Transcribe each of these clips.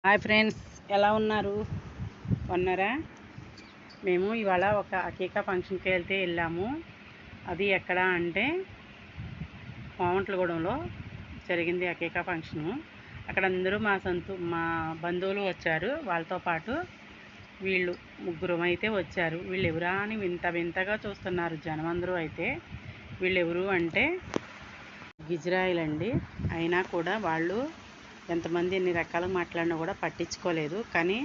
Hi friends, ఎలా ఉన్నారు? ఉన్నారా? మేము ఇవాళ ఒక అకీకా ఫంక్షన్కి వెళ్ళాము. అది ఎక్కడ అంటే మావంట్లగూడెంలో జరిగింది అకీకా ఫంక్షను. అక్కడ అందరూ మా బంధువులు వచ్చారు. వాళ్ళతో పాటు వీళ్ళు ముగ్గురం అయితే వచ్చారు. వీళ్ళు ఎవరా అని వింతగా చూస్తున్నారు జనం అందరూ. అయితే వీళ్ళు ఎవరు అంటే గిజ్రాయిలండి. అయినా కూడా వాళ్ళు ఎంతమంది ఎన్ని రకాలుగా మాట్లాడినా కూడా పట్టించుకోలేదు. కానీ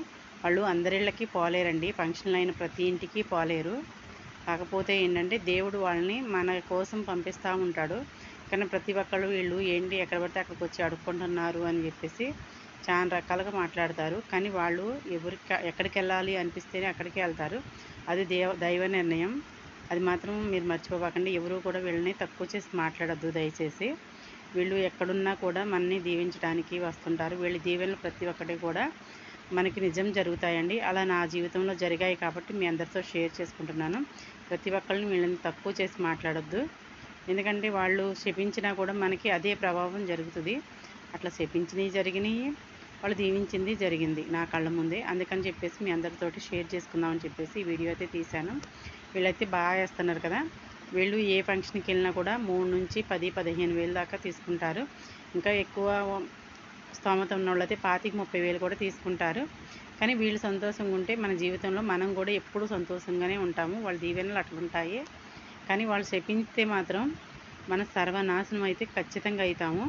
వాళ్ళు అందరిళ్ళకి పోలేరండి, ఫంక్షన్లు అయిన ప్రతి ఇంటికి పోలేరు. కాకపోతే ఏంటంటే దేవుడు వాళ్ళని మన కోసం పంపిస్తూ ఉంటాడు. కానీ ప్రతి ఒక్కళ్ళు వీళ్ళు ఏంటి ఎక్కడ పడితే అక్కడికి వచ్చి అడుక్కుంటున్నారు అని చెప్పేసి చాలా రకాలుగా మాట్లాడతారు. కానీ వాళ్ళు ఎక్కడికి వెళ్ళాలి అనిపిస్తేనే అక్కడికి వెళ్తారు. అది దైవ నిర్ణయం. అది మాత్రం మీరు మర్చిపోకండి. ఎవరు కూడా వీళ్ళని తక్కువ చేసి మాట్లాడద్దు దయచేసి. వీళ్ళు ఎక్కడున్నా కూడా మనని దీవించడానికి వస్తుంటారు. వీళ్ళ దీవెనలు ప్రతి ఒక్కటి కూడా మనకి నిజం జరుగుతాయండి. అలా నా జీవితంలో జరిగాయి కాబట్టి మీ అందరితో షేర్ చేసుకుంటున్నాను. ప్రతి ఒక్కరిని వీళ్ళని తక్కువ చేసి మాట్లాడొద్దు. ఎందుకంటే వాళ్ళు శపించినా కూడా మనకి అదే ప్రభావం జరుగుతుంది. అట్లా శపించినవి జరిగినాయి, వాళ్ళు దీవించింది జరిగింది నా కళ్ళ ముందే. అందుకని చెప్పేసి మీ అందరితోటి షేర్ చేసుకుందామని చెప్పేసి ఈ వీడియో అయితే తీశాను. వీళ్ళైతే బాగా వేస్తున్నారు కదా. వీళ్ళు ఏ ఫంక్షన్కి వెళ్ళినా కూడా 3 నుంచి 10-15 వేలు దాకా తీసుకుంటారు. ఇంకా ఎక్కువ స్తోమత ఉన్న వాళ్ళైతే 25-30 వేలు కూడా తీసుకుంటారు. కానీ వీళ్ళు సంతోషంగా ఉంటే మన జీవితంలో మనం కూడా ఎప్పుడూ సంతోషంగానే ఉంటాము. వాళ్ళ దీవెనలు అట్లా ఉంటాయి. కానీ వాళ్ళు శపిస్తే మాత్రం మన సర్వనాశనం అయితే ఖచ్చితంగా అవుతాము.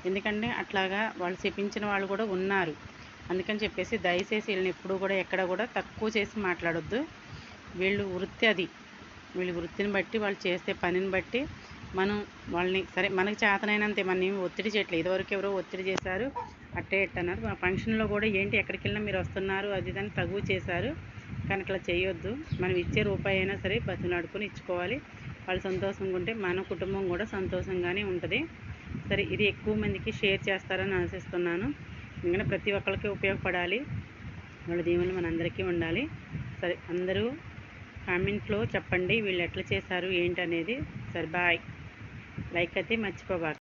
ఎందుకంటే అట్లాగా వాళ్ళు శపించిన వాళ్ళు కూడా ఉన్నారు. అందుకని చెప్పేసి దయచేసి వీళ్ళని ఎప్పుడూ కూడా ఎక్కడ కూడా తక్కువ చేసి మాట్లాడొద్దు. వీళ్ళు వృత్తి అది. వీళ్ళ వృత్తిని బట్టి, వాళ్ళు చేసే పనిని బట్టి మనం వాళ్ళని సరే మనకు చేతనైనంతే మనం ఏమి ఒత్తిడి చేయట్లేదు. ఇదివరకు ఎవరో ఒత్తిడి చేశారు, అట్టే అన్నారు. మా ఫంక్షన్లో కూడా ఏంటి ఎక్కడికి వెళ్ళినా మీరు వస్తున్నారు అది దాన్ని తగువ చేశారు. కానీ అట్లా చేయొద్దు. మనం ఇచ్చే రూపాయి అయినా సరే బతిలాడుకొని ఇచ్చుకోవాలి. వాళ్ళు సంతోషంగా ఉంటే మన కుటుంబం కూడా సంతోషంగానే ఉంటుంది. సరే, ఇది ఎక్కువ మందికి షేర్ చేస్తారని ఆశిస్తున్నాను. ఎందుకంటే ప్రతి ఒక్కరికి ఉపయోగపడాలి. వాళ్ళ దీవెనలు మనందరికీ ఉండాలి. సరే, అందరూ కామెంట్లో చెప్పండి వీళ్ళు ఎట్లా చేశారు ఏంటనేది. సరే, బాయ్. లైక్ అయితే మర్చిపోబాక.